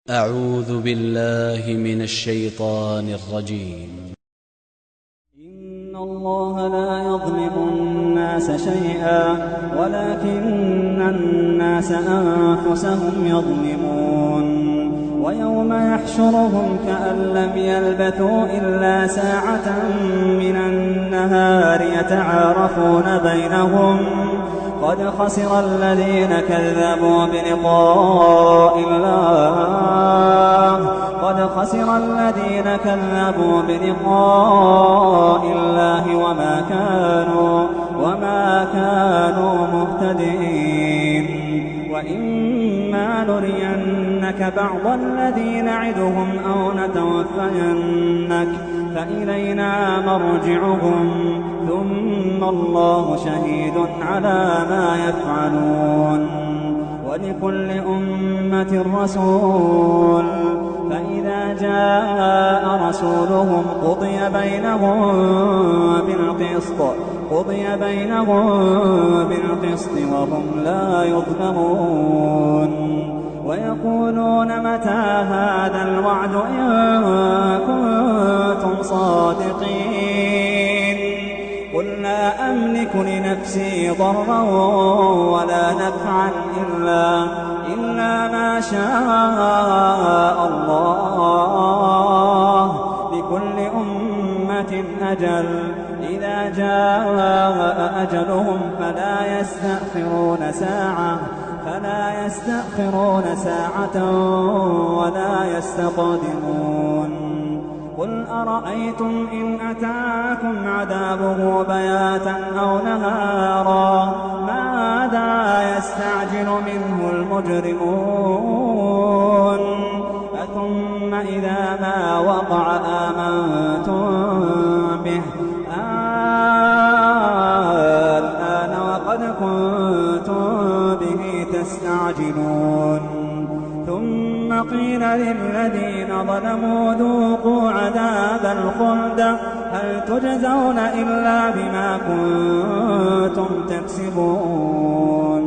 أعوذ بالله من الشيطان الرجيم. إن الله لا يظلم الناس شيئا ولكن الناس أنفسهم يظلمون. ويوم يحشرهم كأن لم يلبثوا إلا ساعة من النهار يتعارفون بينهم قد خسر الذين كذبوا بلقاء الله وما كانوا مهتدين. وإما نرينك بعض الذي نعدهم أو نتوفينك فإلينا مرجعهم ثم الله شهيد على ما يفعلون. ولكل أمة رسول فإذا جاء رسولهم قضي بينهم بالقسط وهم لا يظلمون. ويقولون متى هذا الوعد إن كنتم صادقين. قل لا أملك لنفسي ضرا ولا نفعا إلا ما شاء الله. لكل أمة أجل إذا جاء أجلهم فلا يستأخرون ساعة ولا يستقدمون. قل أرأيتم إن أتاكم عذابه بياتا أو نهارا ماذا يستعجل منه المجرمون. أثم إذا ما وقع آمنتم به الآن وقد كنتم به تستعجلون. ثم قيل للذين ظلموا ذوقوا عذاب الخلد هل تجزون إلا بما كنتم تكسبون.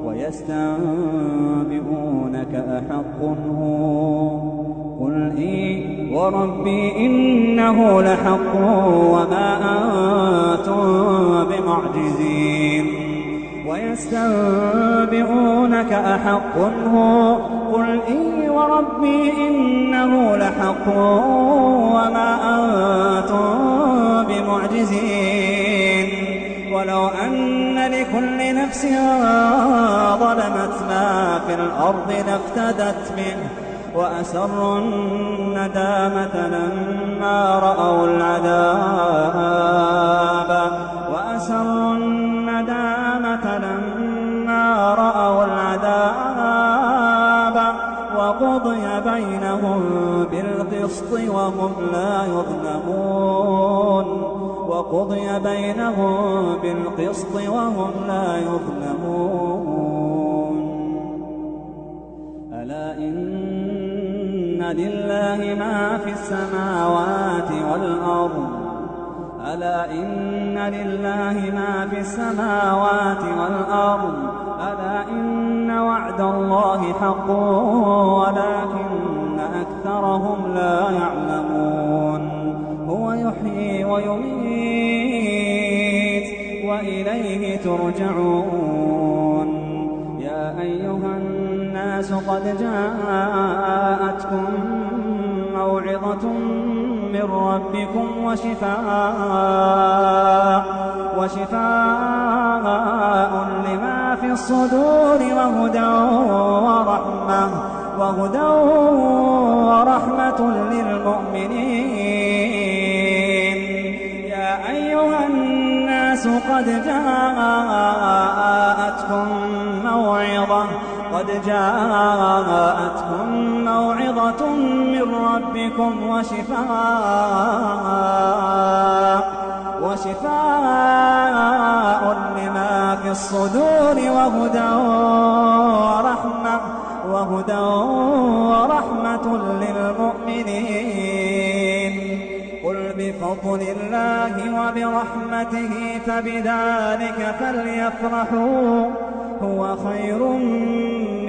ويستنبئونك أحق هو قل إي وربي إنه لحق وما أنتم بمعجزين. ويستنبئونك أحق هو قل إي وربي إنه لحق وما أنتم بمعجزين. ولو أن لكل نفس ظلمت ما في الأرض لافتدت منه وأسروا الندامة لما رأوا العذاب وقضي بينهم بالقسط وهم لا يظلمون. ألا إن لله ما في السماوات والأرض ألا إن وعد الله حق ولكن أكثرهم لا يعلمون. هو يحيي ويميت وإليه ترجعون. يا أيها الناس قد جاءتكم موعظة من ربكم وشفاء لما في الصدور وهدى ورحمة للمؤمنين. يا أيها الناس قد جاءتكم موعظة من ربكم وشفاء لما في الصدور وهدى ورحمة للمؤمنين. قل بفضل الله وبرحمته فبذلك فليفرحوا هو خير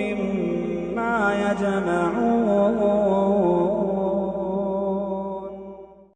مما يجمعون